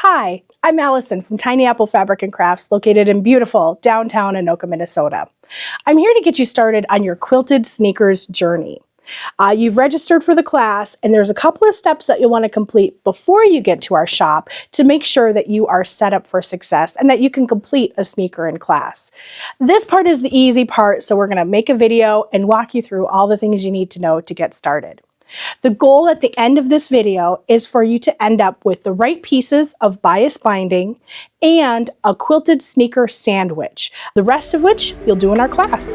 Hi, I'm Allison from Tiny Apple Fabric and Crafts, located in beautiful downtown Anoka, Minnesota. I'm here to get you started on your quilted sneakers journey. You've registered for the class, and there's a couple of steps that you'll want to complete before you get to our shop to make sure that you are set up for success and that you can complete a sneaker in class. This part is the easy part, so we're going to make a video and walk you through all the things you need to know to get started. The goal at the end of this video is for you to end up with the right pieces of bias binding and a quilted sneaker sandwich, the rest of which you'll do in our class.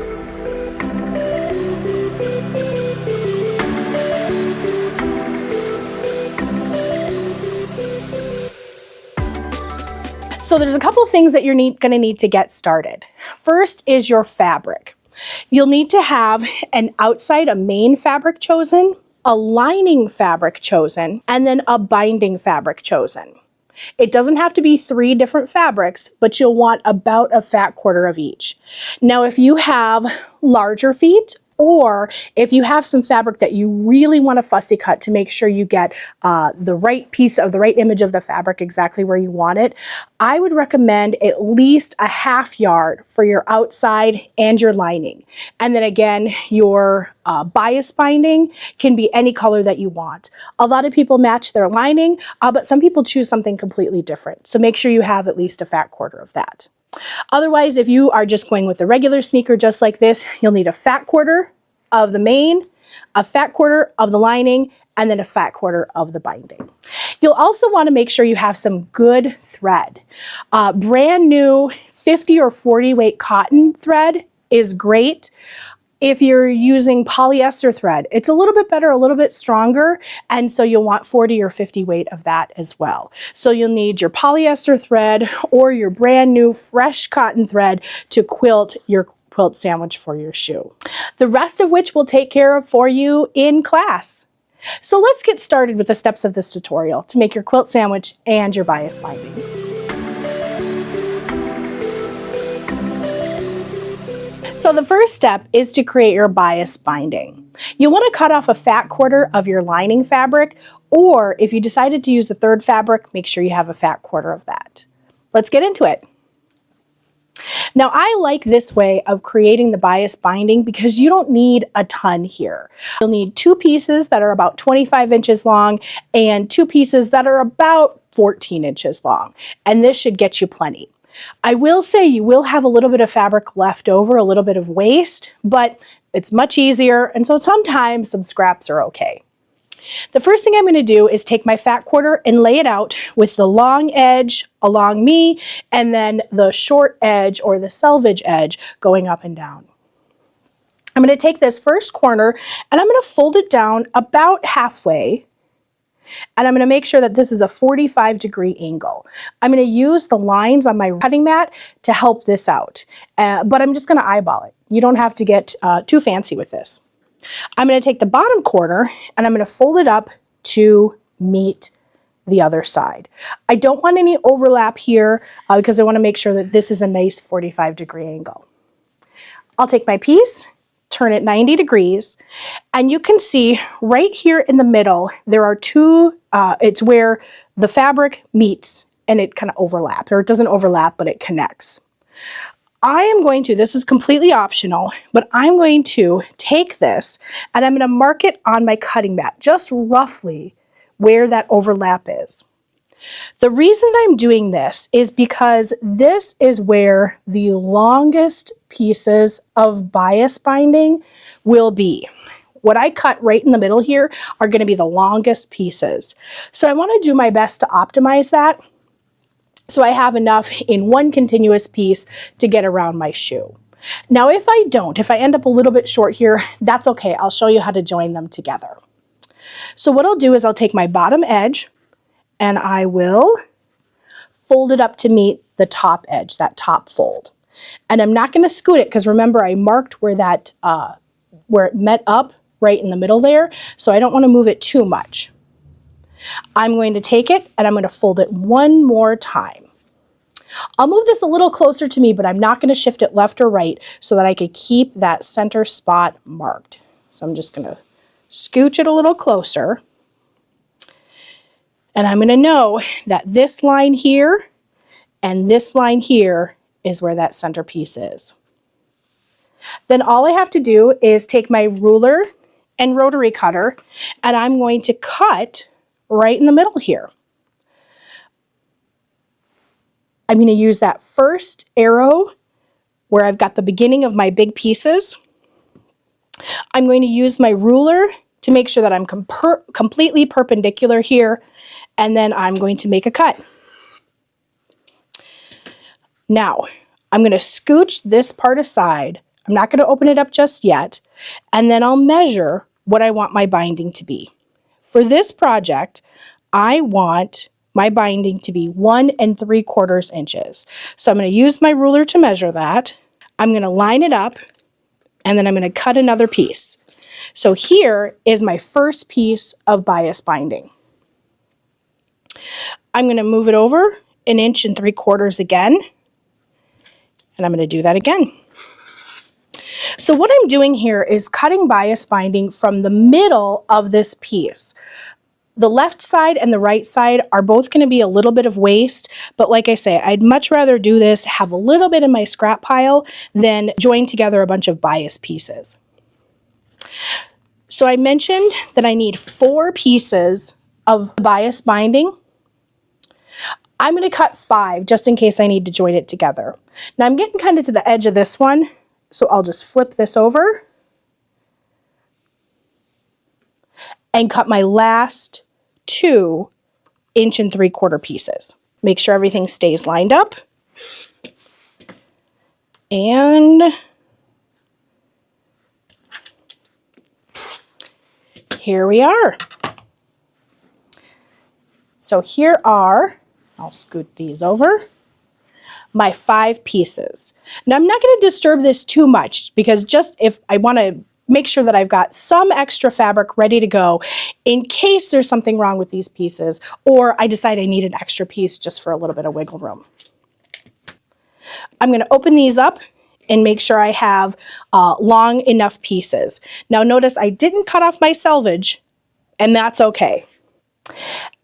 So there's a couple things that you're going to need to get started. First is your fabric. You'll need to have a main fabric chosen, a lining fabric chosen, and then a binding fabric chosen. It doesn't have to be 3 different fabrics, but you'll want about a fat quarter of each. Now, if you have larger feet, or if you have some fabric that you really want to fussy cut to make sure you get the right piece of the right image of the fabric exactly where you want it, I would recommend at least a ½ yard for your outside and your lining. And then again, your bias binding can be any color that you want. A lot of people match their lining, but some people choose something completely different. So make sure you have at least a fat quarter of that. Otherwise, if you are just going with a regular sneaker just like this, you'll need a fat quarter of the main, a fat quarter of the lining, and then a fat quarter of the binding. You'll also want to make sure you have some good thread. Brand new 50 or 40 weight cotton thread is great. If you're using polyester thread, it's a little bit better, a little bit stronger, and so you'll want 40 or 50 weight of that as well. So you'll need your polyester thread or your brand new fresh cotton thread to quilt your quilt sandwich for your shoe. The rest of which we'll take care of for you in class. So let's get started with the steps of this tutorial to make your quilt sandwich and your bias binding. So the first step is to create your bias binding. You want to cut off a fat quarter of your lining fabric, or if you decided to use a third fabric, make sure you have a fat quarter of that. Let's get into it. Now, I like this way of creating the bias binding because you don't need a ton here. You'll need 2 pieces that are about 25 inches long and 2 pieces that are about 14 inches long, and this should get you plenty. I will say you will have a little bit of fabric left over, a little bit of waste, but it's much easier, and so sometimes some scraps are okay. The first thing I'm going to do is take my fat quarter and lay it out with the long edge along me and then the short edge or the selvage edge going up and down. I'm going to take this first corner and I'm going to fold it down about halfway. And I'm going to make sure that this is a 45-degree angle. I'm going to use the lines on my cutting mat to help this out, but I'm just going to eyeball it. You don't have to get too fancy with this. I'm going to take the bottom corner and I'm going to fold it up to meet the other side. I don't want any overlap here because I want to make sure that this is a nice 45-degree angle. I'll take my piece, turn it 90 degrees, and you can see right here in the middle, there are 2, it's where the fabric meets and it kind of overlaps, or it doesn't overlap, but it connects. I am going to, this is completely optional, but I'm going to take this and I'm going to mark it on my cutting mat, just roughly where that overlap is. The reason I'm doing this is because this is where the longest pieces of bias binding will be. What I cut right in the middle here are going to be the longest pieces. So I want to do my best to optimize that so I have enough in one continuous piece to get around my shoe. Now, if I end up a little bit short here, that's okay. I'll show you how to join them together. So what I'll do is I'll take my bottom edge and I will fold it up to meet the top edge, that top fold. And I'm not going to scoot it because remember I marked where that where it met up right in the middle there, so I don't want to move it too much. I'm going to take it and I'm going to fold it one more time. I'll move this a little closer to me, but I'm not going to shift it left or right so that I could keep that center spot marked. So I'm just going to scooch it a little closer. And I'm going to know that this line here and this line here is where that center piece is. Then all I have to do is take my ruler and rotary cutter, and I'm going to cut right in the middle here. I'm going to use that first arrow where I've got the beginning of my big pieces. I'm going to use my ruler to make sure that I'm completely perpendicular here, and then I'm going to make a cut. Now, I'm going to scooch this part aside. I'm not going to open it up just yet, and then I'll measure what I want my binding to be. For this project, I want my binding to be 1 3/4 inches. So I'm going to use my ruler to measure that. I'm going to line it up, and then I'm going to cut another piece. So here is my first piece of bias binding. I'm going to move it over 1 3/4 again, and I'm going to do that again. So what I'm doing here is cutting bias binding from the middle of this piece. The left side and the right side are both going to be a little bit of waste, but like I say, I'd much rather do this, have a little bit in my scrap pile, than join together a bunch of bias pieces. So I mentioned that I need 4 pieces of bias binding. I'm going to cut 5 just in case I need to join it together. Now I'm getting kind of to the edge of this one, so I'll just flip this over and cut my last 2 1 3/4 pieces. Make sure everything stays lined up. And here we are. So here are, I'll scoot these over, my 5 pieces. Now I'm not going to disturb this too much because just if I want to make sure that I've got some extra fabric ready to go in case there's something wrong with these pieces, or I decide I need an extra piece just for a little bit of wiggle room. I'm going to open these up and make sure I have long enough pieces. Now notice I didn't cut off my selvage, and that's okay.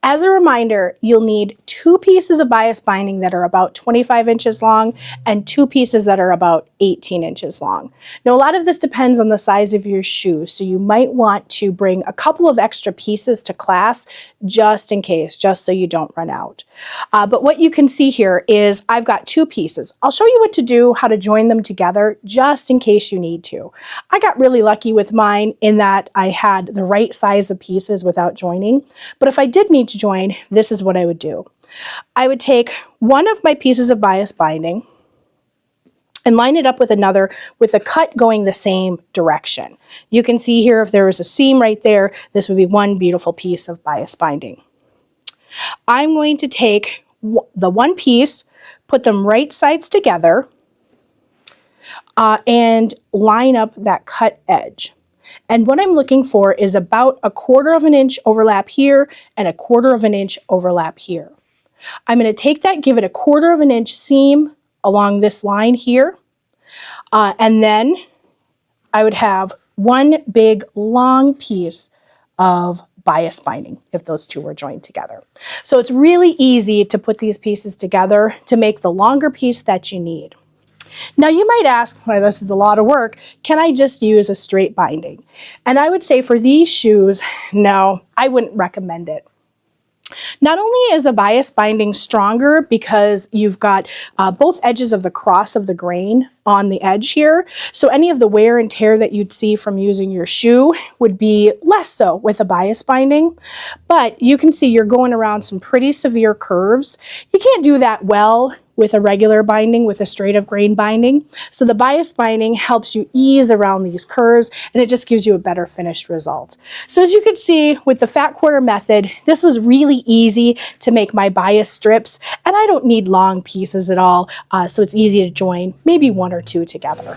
As a reminder, you'll need 2 pieces of bias binding that are about 25 inches long and 2 pieces that are about 18 inches long. Now, a lot of this depends on the size of your shoe, so you might want to bring a couple of extra pieces to class just in case, just so you don't run out. But what you can see here is I've got 2 pieces. I'll show you what to do, how to join them together, just in case you need to. I got really lucky with mine in that I had the right size of pieces without joining, but if I did need to join, this is what I would do. I would take one of my pieces of bias binding and line it up with another with a cut going the same direction. You can see here if there was a seam right there, this would be one beautiful piece of bias binding. I'm going to take the one piece, put them right sides together, and line up that cut edge. And what I'm looking for is about 1/4 inch overlap here and 1/4 inch overlap here. I'm going to take that, give it 1/4 inch seam along this line here, and then I would have one big long piece of bias binding if those two were joined together. So it's really easy to put these pieces together to make the longer piece that you need. Now you might ask, well, this is a lot of work. Can I just use a straight binding? And I would say for these shoes, no, I wouldn't recommend it. Not only is a bias binding stronger because you've got both edges of the cross of the grain on the edge here, so any of the wear and tear that you'd see from using your shoe would be less so with a bias binding, but you can see you're going around some pretty severe curves. You can't do that well with a regular binding, with a straight of grain binding. So the bias binding helps you ease around these curves, and it just gives you a better finished result. So as you can see with the fat quarter method, this was really easy to make my bias strips, and I don't need long pieces at all, so it's easy to join maybe 1 or 2 together.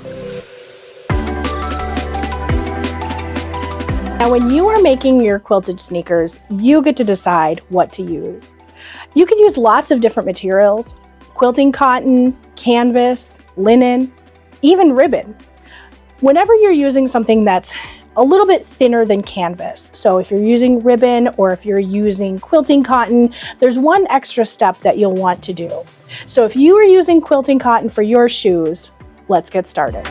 Now when you are making your quilted sneakers, you get to decide what to use. You can use lots of different materials: quilting cotton, canvas, linen, even ribbon. Whenever you're using something that's a little bit thinner than canvas. So if you're using ribbon or if you're using quilting cotton, there's one extra step that you'll want to do. So if you are using quilting cotton for your shoes, let's get started.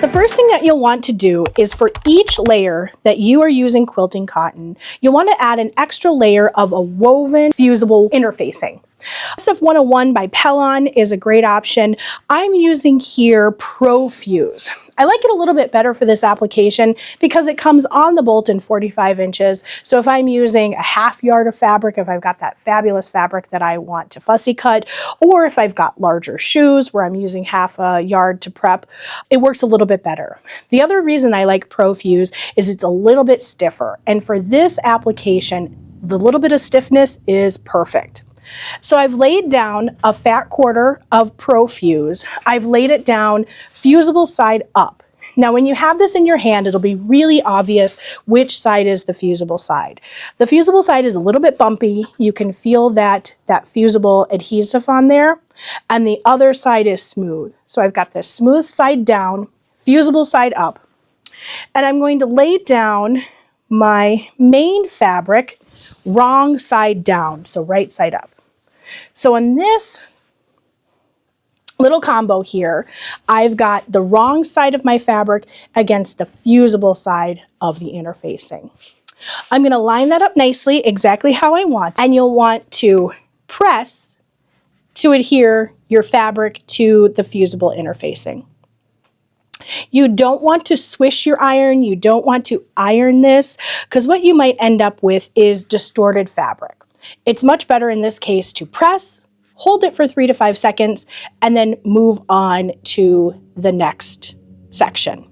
The first thing that you'll want to do is for each layer that you are using quilting cotton, you'll want to add an extra layer of a woven fusible interfacing. SF101 by Pellon is a great option. I'm using here Pro Fuse. I like it a little bit better for this application because it comes on the bolt in 45 inches. So if I'm using a half yard of fabric, if I've got that fabulous fabric that I want to fussy cut, or if I've got larger shoes where I'm using half a yard to prep, it works a little bit better. The other reason I like Pro Fuse is it's a little bit stiffer. And for this application, the little bit of stiffness is perfect. So I've laid down a fat quarter of Pro Fuse. I've laid it down fusible side up. Now when you have this in your hand, it'll be really obvious which side is the fusible side. The fusible side is a little bit bumpy. You can feel that fusible adhesive on there, and the other side is smooth. So I've got this smooth side down, fusible side up, and I'm going to lay down my main fabric wrong side down, so right side up. So in this little combo here, I've got the wrong side of my fabric against the fusible side of the interfacing. I'm going to line that up nicely, exactly how I want, and you'll want to press to adhere your fabric to the fusible interfacing. You don't want to swish your iron, you don't want to iron this, because what you might end up with is distorted fabric. It's much better in this case to press, hold it for 3 to 5 seconds, and then move on to the next section.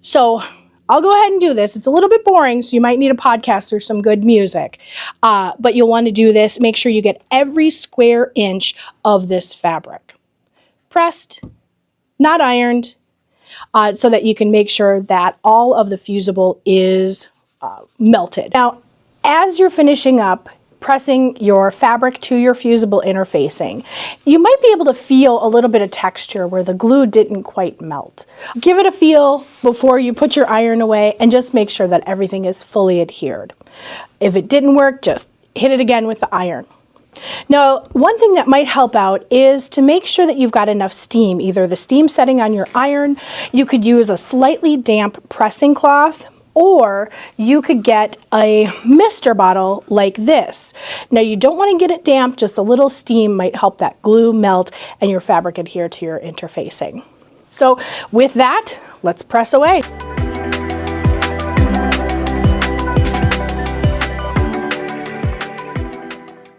So I'll go ahead and do this. It's a little bit boring, so you might need a podcast or some good music. But you'll want to do this. Make sure you get every square inch of this fabric pressed, not ironed, so that you can make sure that all of the fusible is melted. Now, as you're finishing up pressing your fabric to your fusible interfacing, you might be able to feel a little bit of texture where the glue didn't quite melt. Give it a feel before you put your iron away and just make sure that everything is fully adhered. If it didn't work, just hit it again with the iron. Now, one thing that might help out is to make sure that you've got enough steam, either the steam setting on your iron, you could use a slightly damp pressing cloth, or you could get a mister bottle like this. Now you don't want to get it damp, just a little steam might help that glue melt and your fabric adhere to your interfacing. So with that, let's press away.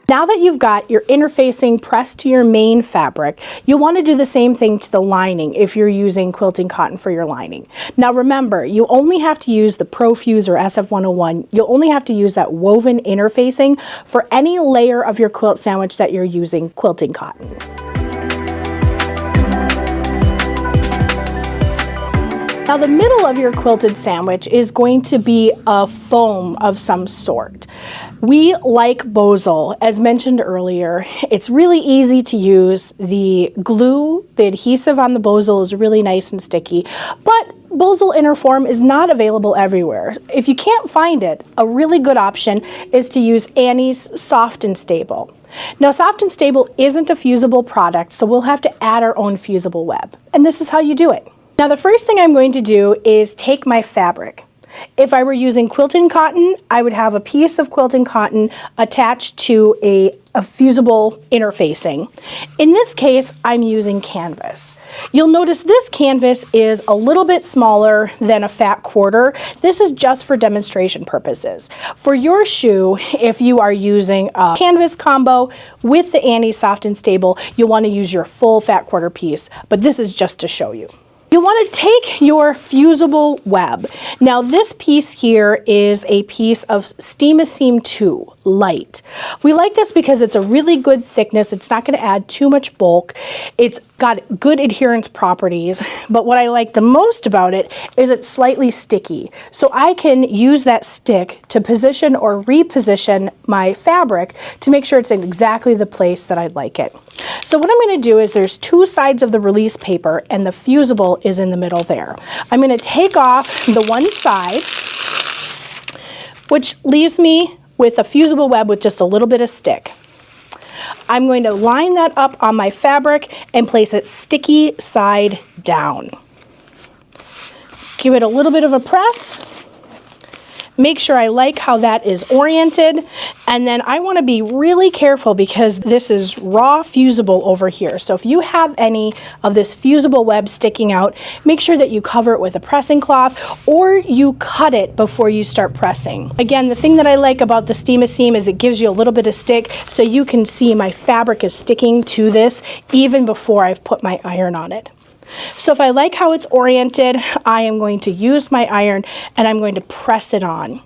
Now that you've got your interfacing pressed to your main fabric, you'll want to do the same thing to the lining if you're using quilting cotton for your lining. Now remember, you only have to use the Pro Fuse or SF101. You'll only have to use that woven interfacing for any layer of your quilt sandwich that you're using quilting cotton. Now the middle of your quilted sandwich is going to be a foam of some sort. We like Bosal, as mentioned earlier. It's really easy to use. The glue, the adhesive on the Bosal is really nice and sticky, but Bosal Interform is not available everywhere. If you can't find it, a really good option is to use Annie's Soft and Stable. Now, Soft and Stable isn't a fusible product, so we'll have to add our own fusible web, and this is how you do it. Now the first thing I'm going to do is take my fabric. If I were using quilting cotton, I would have a piece of quilting cotton attached to a fusible interfacing. In this case, I'm using canvas. You'll notice this canvas is a little bit smaller than a fat quarter. This is just for demonstration purposes. For your shoe, if you are using a canvas combo with the Annie Soft and Stable, you'll want to use your full fat quarter piece, but this is just to show you. You want to take your fusible web. Now this piece here is a piece of Steam-A-Seam 2 Light. We like this because it's a really good thickness. It's not going to add too much bulk. It's got good adherence properties, but what I like the most about it is it's slightly sticky. So I can use that stick to position or reposition my fabric to make sure it's in exactly the place that I'd like it. So what I'm going to do is there's two sides of the release paper and the fusible is in the middle there. I'm going to take off the one side, which leaves me with a fusible web with just a little bit of stick. I'm going to line that up on my fabric and place it sticky side down. Give it a little bit of a press. Make sure I like how that is oriented, and then I want to be really careful because this is raw fusible over here. So if you have any of this fusible web sticking out, make sure that you cover it with a pressing cloth or you cut it before you start pressing. Again, the thing that I like about the Steam-A-Seam is it gives you a little bit of stick so you can see my fabric is sticking to this even before I've put my iron on it. So if I like how it's oriented, I am going to use my iron and I'm going to press it on.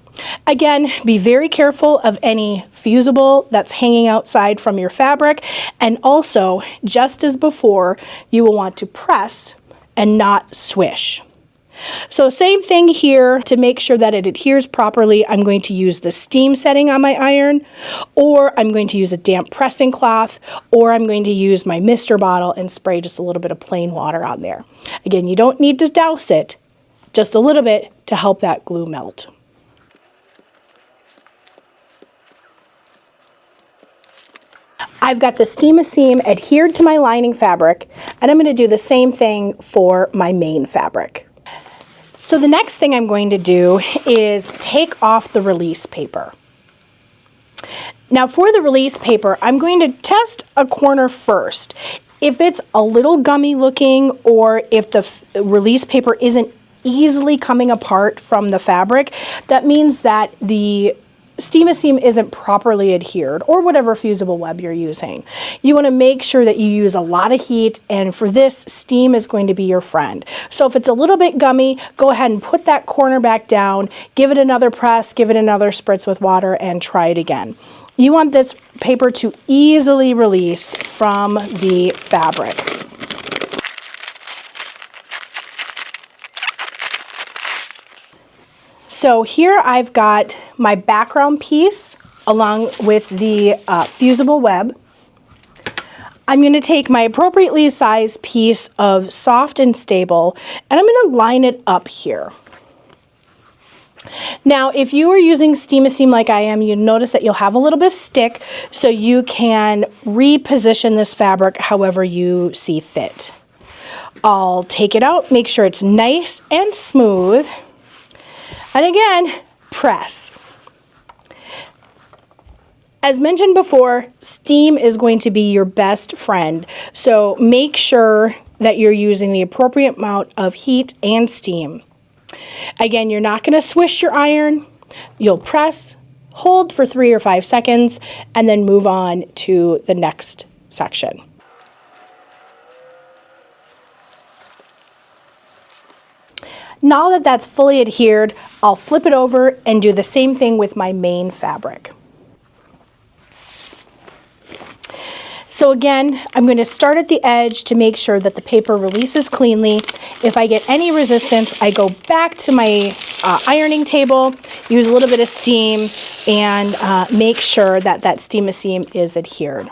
Again, be very careful of any fusible that's hanging outside from your fabric, and also, just as before, you will want to press and not swish. So same thing here. To make sure that it adheres properly, I'm going to use the steam setting on my iron, or I'm going to use a damp pressing cloth, or I'm going to use my mister bottle and spray just a little bit of plain water on there. Again, you don't need to douse it, just a little bit to help that glue melt. I've got the Steam-A-Seam adhered to my lining fabric, and I'm going to do the same thing for my main fabric. So the next thing I'm going to do is take off the release paper. Now for the release paper, I'm going to test a corner first. If it's a little gummy looking, or if the release paper isn't easily coming apart from the fabric, that means that the Steam-A-Seam isn't properly adhered, or whatever fusible web you're using. You want to make sure that you use a lot of heat, and for this, steam is going to be your friend. So if it's a little bit gummy, go ahead and put that corner back down, give it another press, give it another spritz with water, and try it again. You want this paper to easily release from the fabric. So here I've got my background piece along with the fusible web. I'm going to take my appropriately sized piece of soft and stable, and I'm going to line it up here. Now, if you are using Steam-A-Seam like I am, you notice that you'll have a little bit of stick, so you can reposition this fabric however you see fit. I'll take it out, make sure it's nice and smooth. And again, press. As mentioned before, steam is going to be your best friend, so make sure that you're using the appropriate amount of heat and steam. Again, you're not going to swish your iron. You'll press, hold for 3 or 5 seconds, and then move on to the next section. Now that that's fully adhered, I'll flip it over and do the same thing with my main fabric. So again, I'm going to start at the edge to make sure that the paper releases cleanly. If I get any resistance, I go back to my ironing table, use a little bit of steam, and make sure that that Steam-A-Seam is adhered.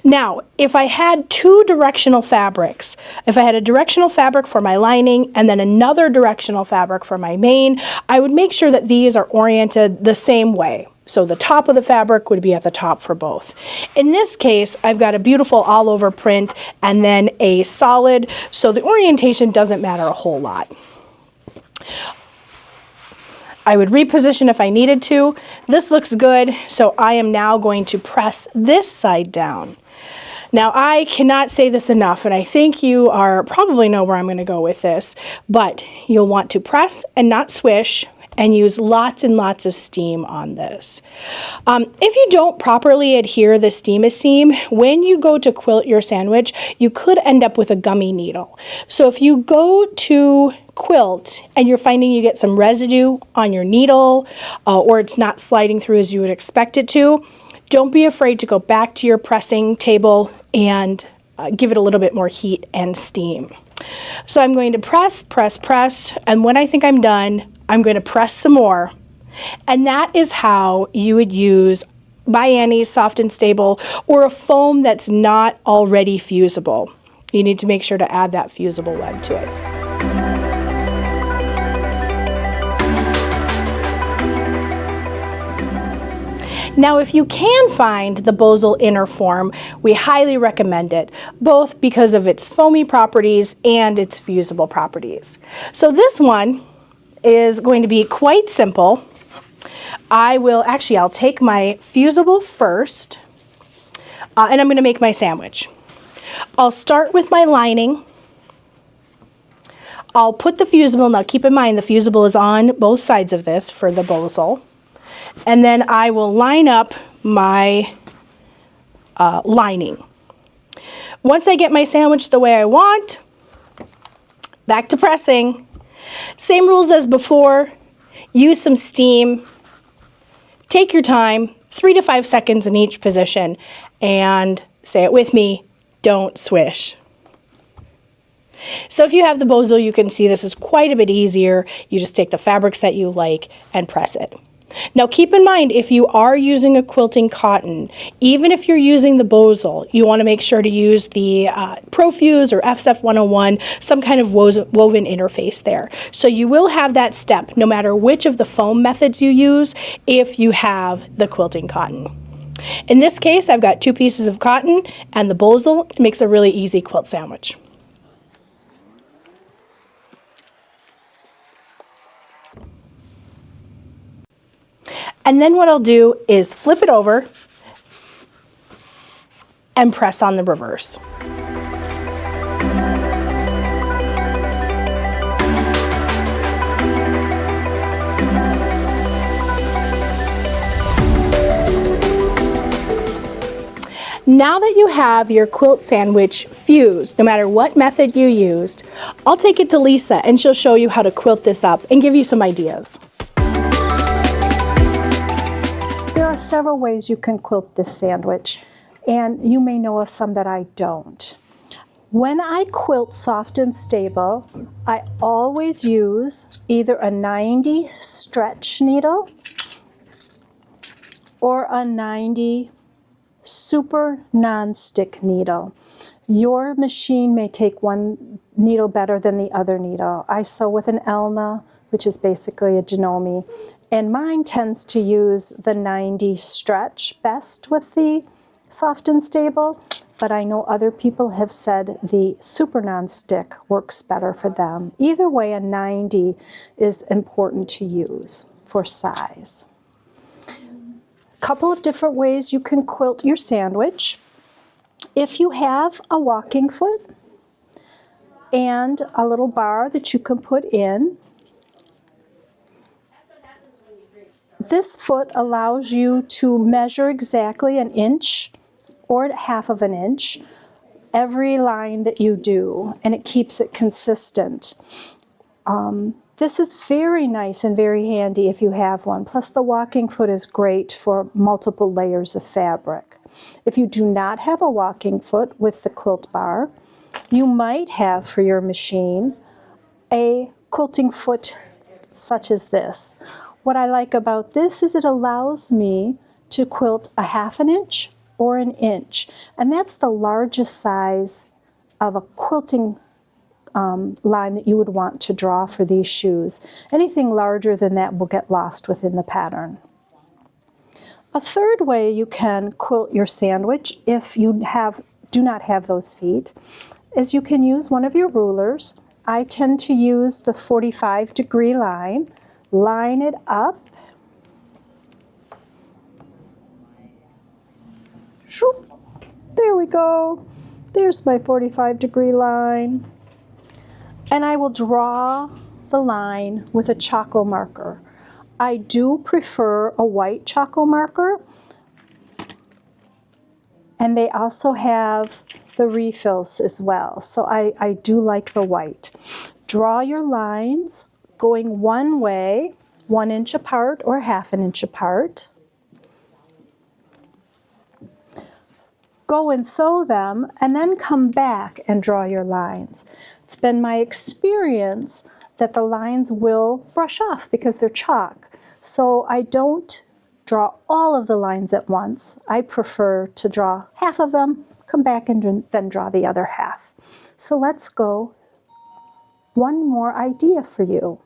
Now, if I had two directional fabrics, if I had a directional fabric for my lining and then another directional fabric for my main, I would make sure that these are oriented the same way. So the top of the fabric would be at the top for both. In this case, I've got a beautiful all over print and then a solid, so the orientation doesn't matter a whole lot. I would reposition if I needed to. This looks good, so I am now going to press this side down. Now, I cannot say this enough, and I think you probably know where I'm going to go with this, but you'll want to press and not swish, and use lots and lots of steam on this. If you don't properly adhere the steam seam, when you go to quilt your sandwich, you could end up with a gummy needle. So if you go to quilt and you're finding you get some residue on your needle or it's not sliding through as you would expect it to, don't be afraid to go back to your pressing table and give it a little bit more heat and steam. So I'm going to press, press, press, and when I think I'm done, I'm going to press some more. And that is how you would use by Annie's Soft and Stable or a foam that's not already fusible. You need to make sure to add that fusible leg to it. Now, if you can find the Bosal inner form, we highly recommend it, both because of its foamy properties and its fusible properties. So this one is going to be quite simple. I'll take my fusible first, and I'm going to make my sandwich. I'll start with my lining. I'll put the fusible, now keep in mind the fusible is on both sides of this for the Bosal. And then I will line up my lining. Once I get my sandwich the way I want, back to pressing. Same rules as before. Use some steam. Take your time, 3 to 5 seconds in each position, and say it with me, don't swish. So if you have the Bosal, you can see this is quite a bit easier. You just take the fabrics that you like and press it. Now keep in mind, if you are using a quilting cotton, even if you're using the Bosal, you want to make sure to use the Profuse or FSF 101, some kind of woven interface there. So you will have that step no matter which of the foam methods you use if you have the quilting cotton. In this case, I've got 2 pieces of cotton and the Bosal makes a really easy quilt sandwich. And then what I'll do is flip it over and press on the reverse. Now that you have your quilt sandwich fused, no matter what method you used, I'll take it to Lisa and she'll show you how to quilt this up and give you some ideas. There are several ways you can quilt this sandwich, and you may know of some that I don't. When I quilt Soft and Stable, I always use either a 90 stretch needle or a 90 super non-stick needle. Your machine may take one needle better than the other needle. I sew with an Elna, which is basically a Janome, and mine tends to use the 90 stretch best with the Soft and Stable, but I know other people have said the super non-stick works better for them. Either way, a 90 is important to use for size. Couple of different ways you can quilt your sandwich. If you have a walking foot and a little bar that you can put in, this foot allows you to measure exactly an inch or half of an inch every line that you do, and it keeps it consistent. This is very nice and very handy if you have one. Plus the walking foot is great for multiple layers of fabric. If you do not have a walking foot with the quilt bar, you might have for your machine a quilting foot such as this. What I like about this is it allows me to quilt a half an inch or an inch, and that's the largest size of a quilting line that you would want to draw for these shoes. Anything larger than that will get lost within the pattern. A third way you can quilt your sandwich if you do not have those feet is you can use one of your rulers. I tend to use the 45-degree line, line it up, there we go, there's my 45-degree line, and I will draw the line with a Choco marker. I do prefer a white Choco marker, and they also have the refills as well, so I do like the white. Draw your lines going one way, 1 inch apart or 1/2 inch apart. Go and sew them, and then come back and draw your lines. It's been my experience that the lines will brush off because they're chalk. So I don't draw all of the lines at once. I prefer to draw half of them, come back and then draw the other half. So let's go. One more idea for you.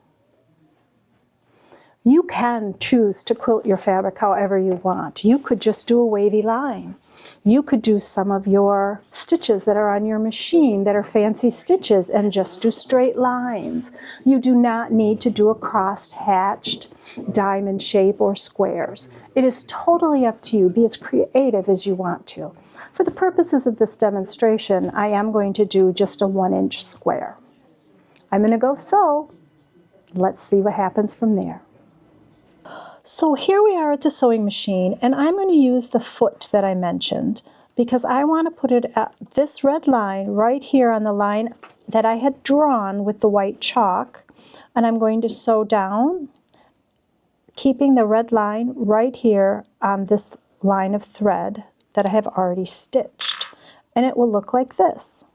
You can choose to quilt your fabric however you want. You could just do a wavy line. You could do some of your stitches that are on your machine that are fancy stitches and just do straight lines. You do not need to do a cross-hatched diamond shape or squares. It is totally up to you. Be as creative as you want to. For the purposes of this demonstration, I am going to do just a 1 inch square. I'm going to go sew. Let's see what happens from there. So here we are at the sewing machine, and I'm going to use the foot that I mentioned because I want to put it at this red line right here on the line that I had drawn with the white chalk, and I'm going to sew down, keeping the red line right here on this line of thread that I have already stitched, and it will look like this.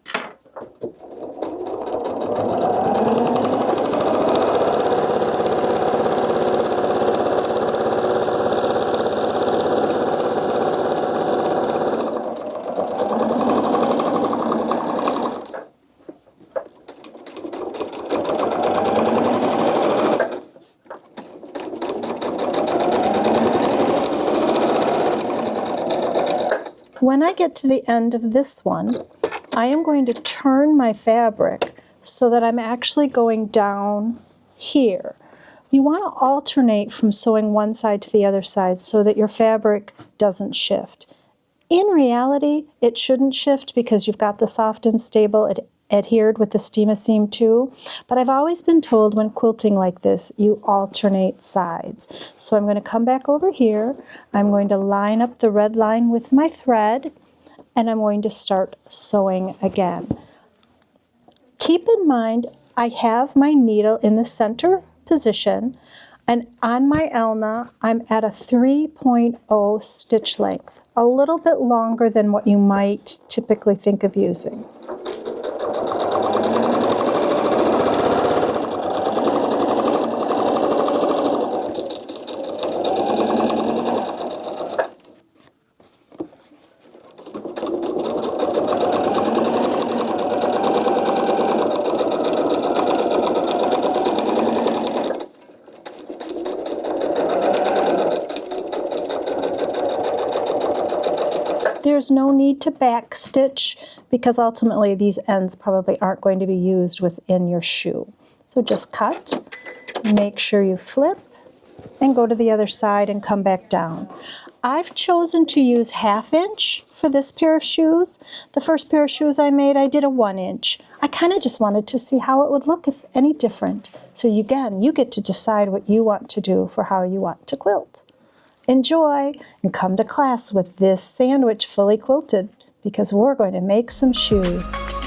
When I get to the end of this one, I am going to turn my fabric so that I'm actually going down here. You want to alternate from sewing one side to the other side so that your fabric doesn't shift. In reality, it shouldn't shift because you've got the soft and stable adhered with the Steam-A-Seam too, but I've always been told when quilting like this, you alternate sides. So I'm going to come back over here, I'm going to line up the red line with my thread, and I'm going to start sewing again. Keep in mind, I have my needle in the center position, and on my Elna, I'm at a 3.0 stitch length, a little bit longer than what you might typically think of using. There's no need to back stitch because ultimately these ends probably aren't going to be used within your shoe. So just cut, make sure you flip, and go to the other side and come back down. I've chosen to use 1/2 inch for this pair of shoes. The first pair of shoes I made, I did a 1 inch. I kind of just wanted to see how it would look, if any different. So again, you get to decide what you want to do for how you want to quilt. Enjoy, and come to class with this sandwich fully quilted because we're going to make some shoes.